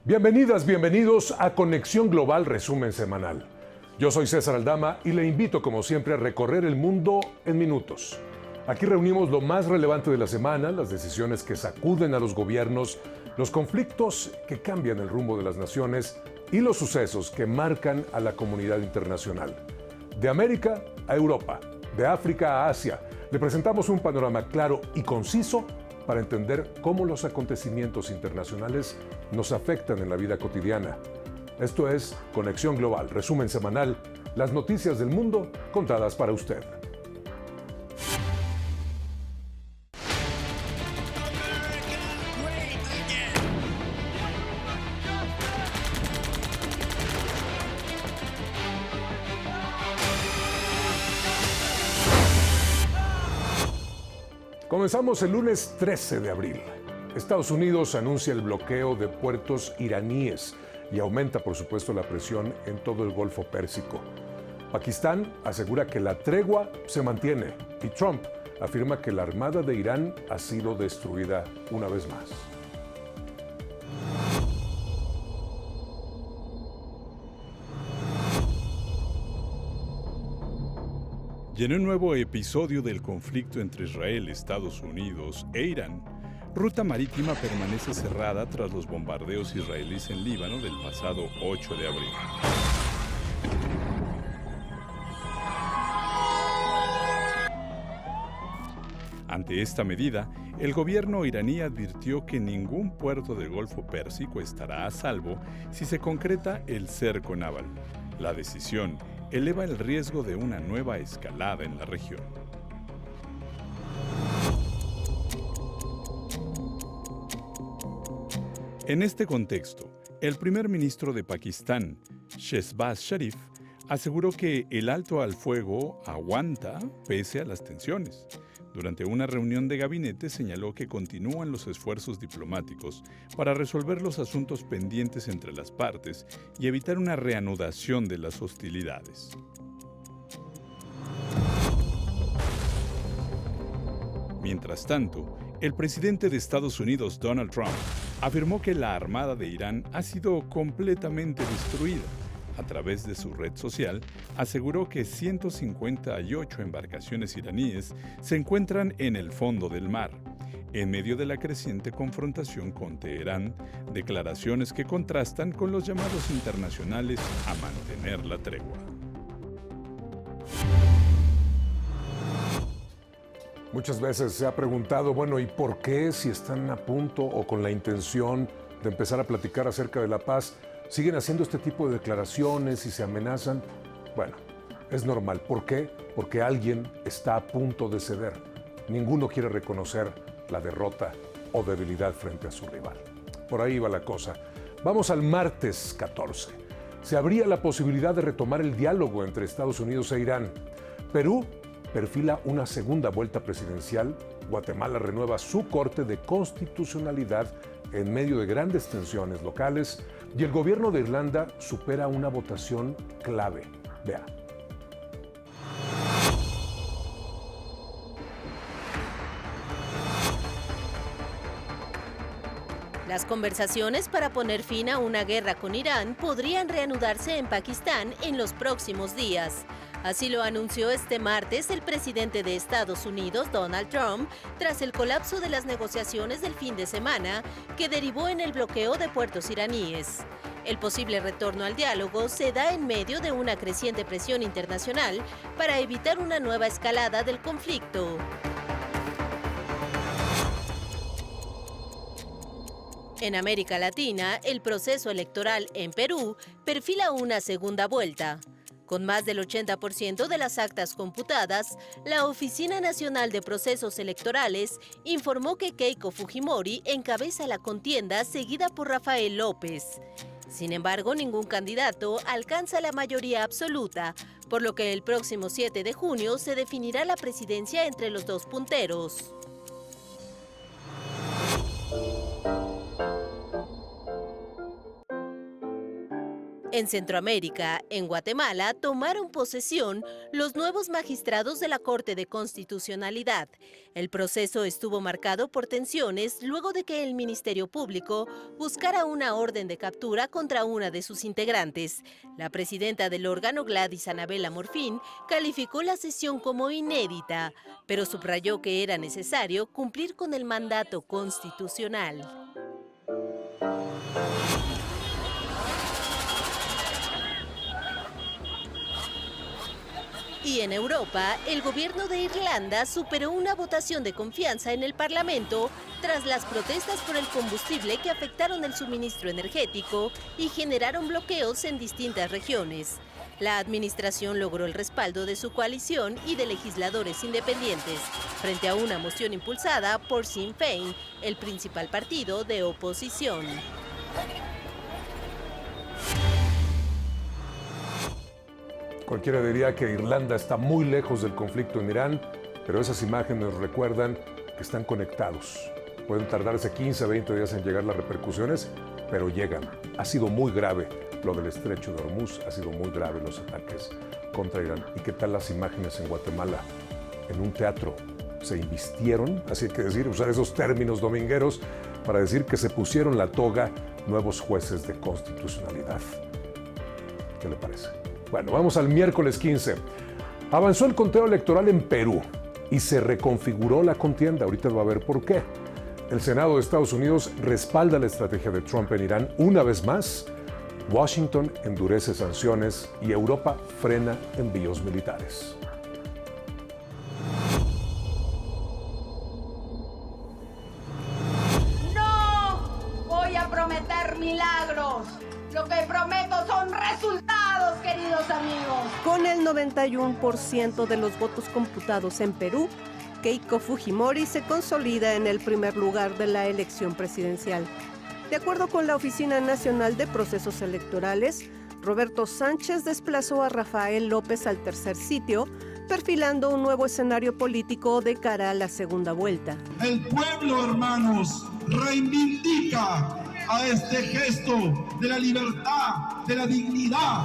Bienvenidas, bienvenidos a Conexión Global Resumen Semanal. Yo soy César Aldama y le invito, como siempre, a recorrer el mundo en minutos. Aquí reunimos lo más relevante de la semana, las decisiones que sacuden a los gobiernos, los conflictos que cambian el rumbo de las naciones y los sucesos que marcan a la comunidad internacional. De América a Europa, de África a Asia, le presentamos un panorama claro y conciso para entender cómo los acontecimientos internacionales nos afectan en la vida cotidiana. Esto es Conexión Global, resumen semanal, las noticias del mundo contadas para usted. Comenzamos el lunes 13 de abril. Estados Unidos anuncia el bloqueo de puertos iraníes y aumenta, por supuesto, la presión en todo el Golfo Pérsico. Pakistán asegura que la tregua se mantiene y Trump afirma que la Armada de Irán ha sido destruida una vez más. Y en un nuevo episodio del conflicto entre Israel, Estados Unidos e Irán, ruta marítima permanece cerrada tras los bombardeos israelíes en Líbano del pasado 8 de abril. Ante esta medida, el gobierno iraní advirtió que ningún puerto del Golfo Pérsico estará a salvo si se concreta el cerco naval. La decisión eleva el riesgo de una nueva escalada en la región. En este contexto, el primer ministro de Pakistán, Shehbaz Sharif, aseguró que el alto al fuego aguanta pese a las tensiones. Durante una reunión de gabinete señaló que continúan los esfuerzos diplomáticos para resolver los asuntos pendientes entre las partes y evitar una reanudación de las hostilidades. Mientras tanto, el presidente de Estados Unidos, Donald Trump, afirmó que la Armada de Irán ha sido completamente destruida. A través de su red social, aseguró que 158 embarcaciones iraníes se encuentran en el fondo del mar, en medio de la creciente confrontación con Teherán, declaraciones que contrastan con los llamados internacionales a mantener la tregua. Muchas veces se ha preguntado, ¿y por qué si están a punto o con la intención de empezar a platicar acerca de la paz, siguen haciendo este tipo de declaraciones y se amenazan? Bueno, es normal. ¿Por qué? Porque alguien está a punto de ceder. Ninguno quiere reconocer la derrota o debilidad frente a su rival. Por ahí va la cosa. Vamos al martes 14. Se abría la posibilidad de retomar el diálogo entre Estados Unidos e Irán. Perú perfila una segunda vuelta presidencial. Guatemala renueva su corte de constitucionalidad en medio de grandes tensiones locales. Y el gobierno de Irlanda supera una votación clave. Vea. Las conversaciones para poner fin a una guerra con Irán podrían reanudarse en Pakistán en los próximos días. Así lo anunció este martes el presidente de Estados Unidos, Donald Trump, tras el colapso de las negociaciones del fin de semana que derivó en el bloqueo de puertos iraníes. El posible retorno al diálogo se da en medio de una creciente presión internacional para evitar una nueva escalada del conflicto. En América Latina, el proceso electoral en Perú perfila una segunda vuelta. Con más del 80% de las actas computadas, la Oficina Nacional de Procesos Electorales informó que Keiko Fujimori encabeza la contienda seguida por Rafael López. Sin embargo, ningún candidato alcanza la mayoría absoluta, por lo que el próximo 7 de junio se definirá la presidencia entre los dos punteros. En Centroamérica, en Guatemala, tomaron posesión los nuevos magistrados de la Corte de Constitucionalidad. El proceso estuvo marcado por tensiones luego de que el Ministerio Público buscara una orden de captura contra una de sus integrantes. La presidenta del órgano, Gladys Anabela Morfín, calificó la sesión como inédita, pero subrayó que era necesario cumplir con el mandato constitucional. Y en Europa, el gobierno de Irlanda superó una votación de confianza en el Parlamento tras las protestas por el combustible que afectaron el suministro energético y generaron bloqueos en distintas regiones. La administración logró el respaldo de su coalición y de legisladores independientes, frente a una moción impulsada por Sinn Féin, el principal partido de oposición. Cualquiera diría que Irlanda está muy lejos del conflicto en Irán, pero esas imágenes recuerdan que están conectados. Pueden tardarse 15 a 20 días en llegar las repercusiones, pero llegan. Ha sido muy grave lo del estrecho de Hormuz, ha sido muy grave los ataques contra Irán. ¿Y qué tal las imágenes en Guatemala? En un teatro se invistieron, así hay que decir, usar esos términos domingueros para decir que se pusieron la toga nuevos jueces de constitucionalidad. ¿Qué le parece? Bueno, vamos al miércoles 15. Avanzó el conteo electoral en Perú y se reconfiguró la contienda. Ahorita va a ver por qué. El Senado de Estados Unidos respalda la estrategia de Trump en Irán una vez más. Washington endurece sanciones y Europa frena envíos militares. No voy a prometer milagros. Lo que prometo son resultados, queridos amigos. Con el 91% de los votos computados en Perú, Keiko Fujimori se consolida en el primer lugar de la elección presidencial. De acuerdo con la Oficina Nacional de Procesos Electorales, Roberto Sánchez desplazó a Rafael López al tercer sitio, perfilando un nuevo escenario político de cara a la segunda vuelta. El pueblo, hermanos, reivindica a este gesto de la libertad, de la dignidad.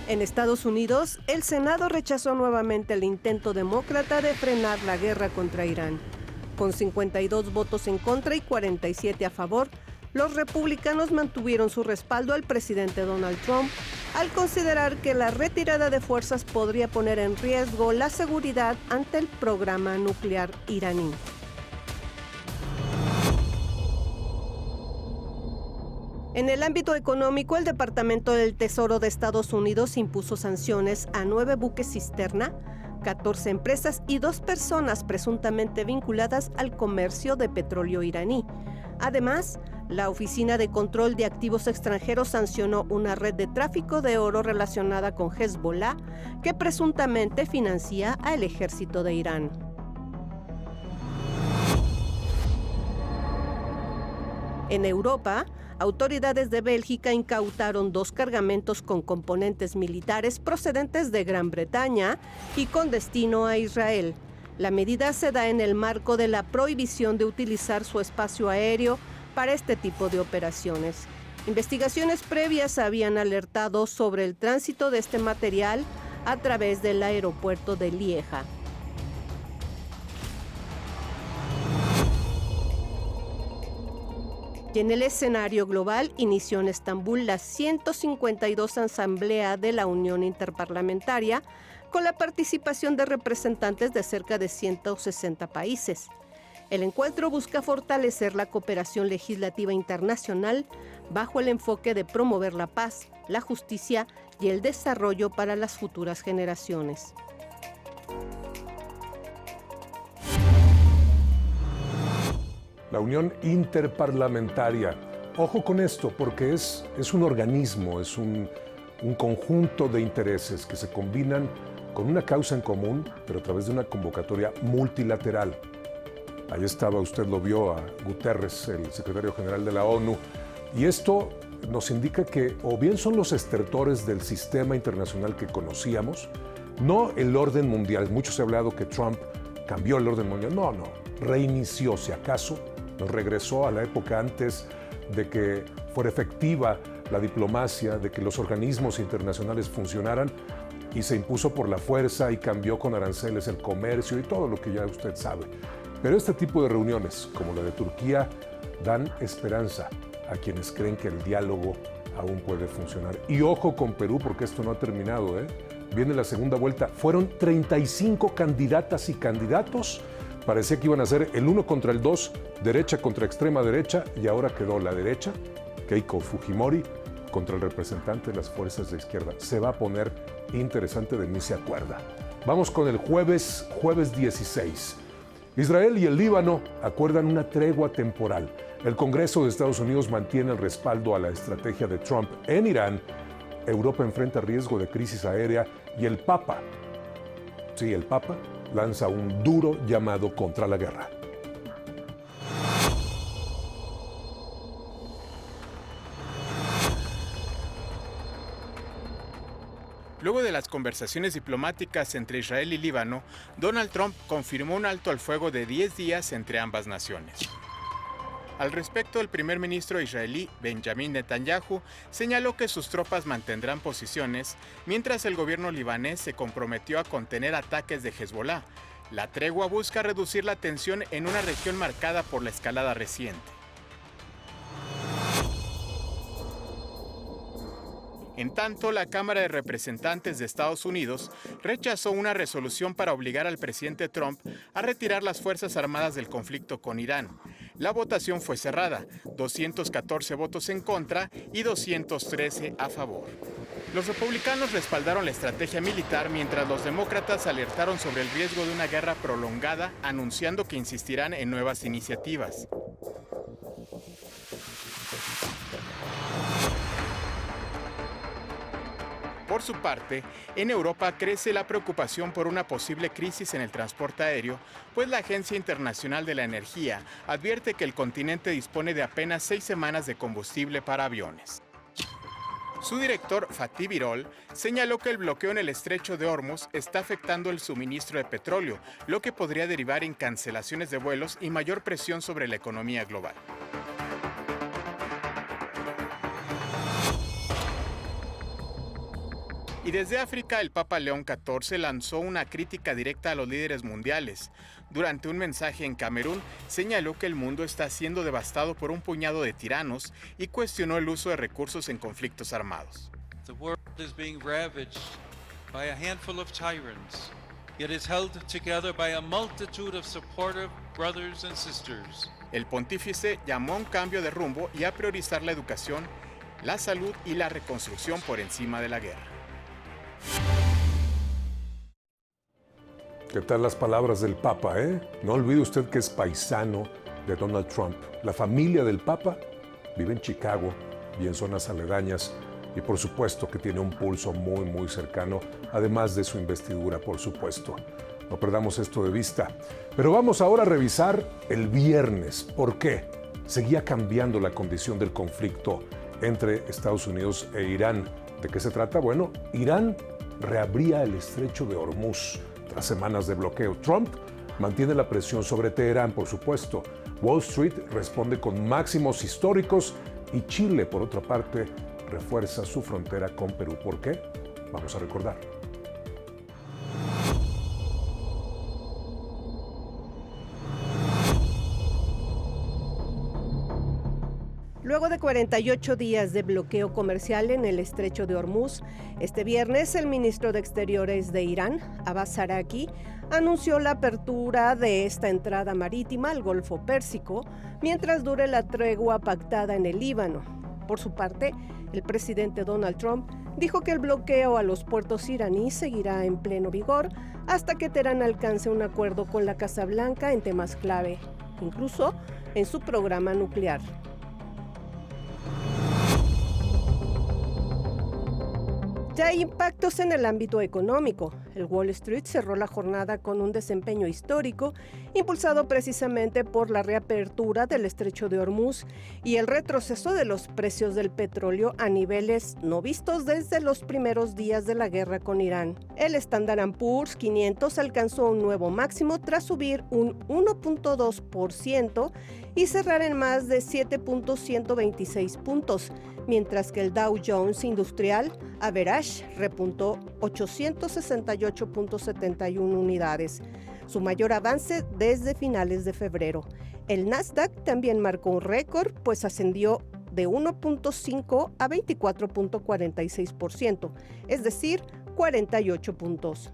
En Estados Unidos, el Senado rechazó nuevamente el intento demócrata de frenar la guerra contra Irán. Con 52 votos en contra y 47 a favor, los republicanos mantuvieron su respaldo al presidente Donald Trump al considerar que la retirada de fuerzas podría poner en riesgo la seguridad ante el programa nuclear iraní. En el ámbito económico, el Departamento del Tesoro de Estados Unidos impuso sanciones a 9 buques cisterna, 14 empresas y 2 personas presuntamente vinculadas al comercio de petróleo iraní. Además, la Oficina de Control de Activos Extranjeros sancionó una red de tráfico de oro relacionada con Hezbollah, que presuntamente financia al ejército de Irán. En Europa, autoridades de Bélgica incautaron 2 cargamentos con componentes militares procedentes de Gran Bretaña y con destino a Israel. La medida se da en el marco de la prohibición de utilizar su espacio aéreo para este tipo de operaciones. Investigaciones previas habían alertado sobre el tránsito de este material a través del aeropuerto de Lieja. Y en el escenario global inició en Estambul la 152 Asamblea de la Unión Interparlamentaria, con la participación de representantes de cerca de 160 países. El encuentro busca fortalecer la cooperación legislativa internacional bajo el enfoque de promover la paz, la justicia y el desarrollo para las futuras generaciones. La Unión Interparlamentaria. Ojo con esto, porque es un organismo, es un conjunto de intereses que se combinan con una causa en común, pero a través de una convocatoria multilateral. Ahí estaba, usted lo vio, a Guterres, el secretario general de la ONU, y esto nos indica que o bien son los estertores del sistema internacional que conocíamos, no el orden mundial. Mucho se ha hablado que Trump cambió el orden mundial. No, reinició, si acaso, nos regresó a la época antes de que fuera efectiva la diplomacia, de que los organismos internacionales funcionaran, y se impuso por la fuerza y cambió con aranceles el comercio y todo lo que ya usted sabe. Pero este tipo de reuniones, como la de Turquía, dan esperanza a quienes creen que el diálogo aún puede funcionar. Y ojo con Perú, porque esto no ha terminado, ¿eh? Viene la segunda vuelta. Fueron 35 candidatas y candidatos. Parecía que iban a ser el 1 contra el 2, derecha contra extrema derecha, y ahora quedó la derecha, Keiko Fujimori, contra el representante de las fuerzas de izquierda. Se va a poner interesante, de mí se acuerda. Vamos con el jueves 16. Israel y el Líbano acuerdan una tregua temporal. El Congreso de Estados Unidos mantiene el respaldo a la estrategia de Trump en Irán. Europa enfrenta riesgo de crisis aérea y el Papa, sí, el Papa, lanza un duro llamado contra la guerra. Luego de las conversaciones diplomáticas entre Israel y Líbano, Donald Trump confirmó un alto al fuego de 10 días entre ambas naciones. Al respecto, el primer ministro israelí, Benjamin Netanyahu, señaló que sus tropas mantendrán posiciones, mientras el gobierno libanés se comprometió a contener ataques de Hezbollah. La tregua busca reducir la tensión en una región marcada por la escalada reciente. En tanto, la Cámara de Representantes de Estados Unidos rechazó una resolución para obligar al presidente Trump a retirar las Fuerzas Armadas del conflicto con Irán. La votación fue cerrada, 214 votos en contra y 213 a favor. Los republicanos respaldaron la estrategia militar, mientras los demócratas alertaron sobre el riesgo de una guerra prolongada, anunciando que insistirán en nuevas iniciativas. Por su parte, en Europa crece la preocupación por una posible crisis en el transporte aéreo, pues la Agencia Internacional de la Energía advierte que el continente dispone de apenas 6 semanas de combustible para aviones. Su director, Fatih Birol, señaló que el bloqueo en el estrecho de Hormuz está afectando el suministro de petróleo, lo que podría derivar en cancelaciones de vuelos y mayor presión sobre la economía global. Y desde África, el Papa León XIV lanzó una crítica directa a los líderes mundiales. Durante un mensaje en Camerún, señaló que el mundo está siendo devastado por un puñado de tiranos y cuestionó el uso de recursos en conflictos armados. The world is being ravaged by a handful of tyrants, yet is held together by a multitude of supportive brothers and sisters. El pontífice llamó a un cambio de rumbo y a priorizar la educación, la salud y la reconstrucción por encima de la guerra. ¿Qué tal las palabras del Papa, eh? No olvide usted que es paisano de Donald Trump. La familia del Papa vive en Chicago y en zonas aledañas, y por supuesto que tiene un pulso muy cercano, además de su investidura, por supuesto. No perdamos esto de vista. Pero vamos ahora a revisar el viernes. ¿Por qué? Seguía cambiando la condición del conflicto entre Estados Unidos e Irán. ¿De qué se trata? Bueno, Irán reabría el estrecho de Hormuz tras semanas de bloqueo. Trump mantiene la presión sobre Teherán, por supuesto. Wall Street responde con máximos históricos y Chile, por otra parte, refuerza su frontera con Perú. ¿Por qué? Vamos a recordar. Luego de 48 días de bloqueo comercial en el estrecho de Hormuz, este viernes el ministro de Exteriores de Irán, Abbas Araqi, anunció la apertura de esta entrada marítima al Golfo Pérsico mientras dure la tregua pactada en el Líbano. Por su parte, el presidente Donald Trump dijo que el bloqueo a los puertos iraníes seguirá en pleno vigor hasta que Teherán alcance un acuerdo con la Casa Blanca en temas clave, incluso en su programa nuclear. Ya hay impactos en el ámbito económico. El Wall Street cerró la jornada con un desempeño histórico, impulsado precisamente por la reapertura del estrecho de Hormuz y el retroceso de los precios del petróleo a niveles no vistos desde los primeros días de la guerra con Irán. El Standard & Poor's 500 alcanzó un nuevo máximo tras subir un 1.2% y cerrar en más de 7.126 puntos, mientras que el Dow Jones Industrial Average repuntó 868.71 unidades, su mayor avance desde finales de febrero. El Nasdaq también marcó un récord, pues ascendió de 1.5 a 24.46%, es decir, 48 puntos.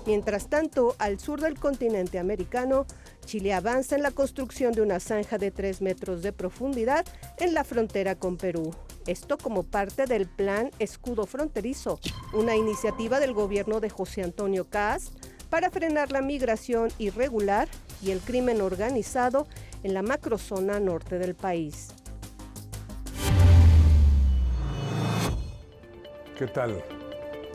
Mientras tanto, al sur del continente americano, Chile avanza en la construcción de una zanja de 3 metros de profundidad en la frontera con Perú. Esto como parte del Plan Escudo Fronterizo, una iniciativa del gobierno de José Antonio Kast para frenar la migración irregular y el crimen organizado en la macrozona norte del país. ¿Qué tal?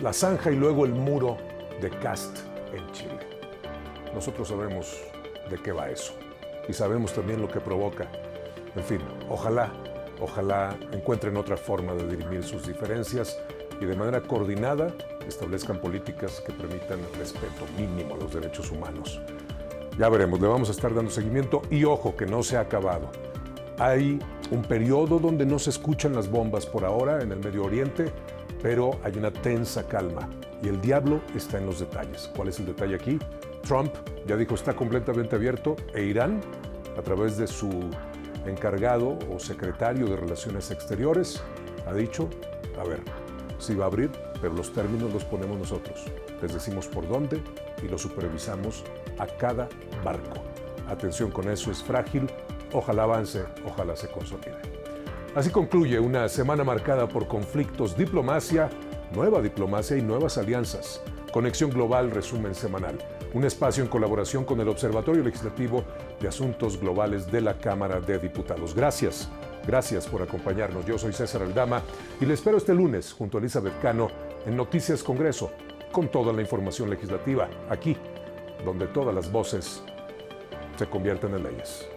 La zanja y luego el muro de Kast en Chile. Nosotros sabemos de qué va eso y sabemos también lo que provoca. En fin, ojalá encuentren otra forma de dirimir sus diferencias y de manera coordinada establezcan políticas que permitan el respeto mínimo a los derechos humanos. Ya veremos, le vamos a estar dando seguimiento y ojo que no se ha acabado. Hay un periodo donde no se escuchan las bombas por ahora en el Medio Oriente, pero hay una tensa calma y el diablo está en los detalles. ¿Cuál es el detalle aquí? Trump ya dijo está completamente abierto e Irán, a través de su encargado o secretario de Relaciones Exteriores, ha dicho, a ver, sí va a abrir, pero los términos los ponemos nosotros. Les decimos por dónde y lo supervisamos a cada barco. Atención con eso, es frágil, ojalá avance, ojalá se consolide. Así concluye una semana marcada por conflictos, diplomacia, nueva diplomacia y nuevas alianzas. Conexión Global, resumen semanal. Un espacio en colaboración con el Observatorio Legislativo de Asuntos Globales de la Cámara de Diputados. Gracias por acompañarnos. Yo soy César Aldama y les espero este lunes junto a Elizabeth Cano en Noticias Congreso, con toda la información legislativa, aquí, donde todas las voces se convierten en leyes.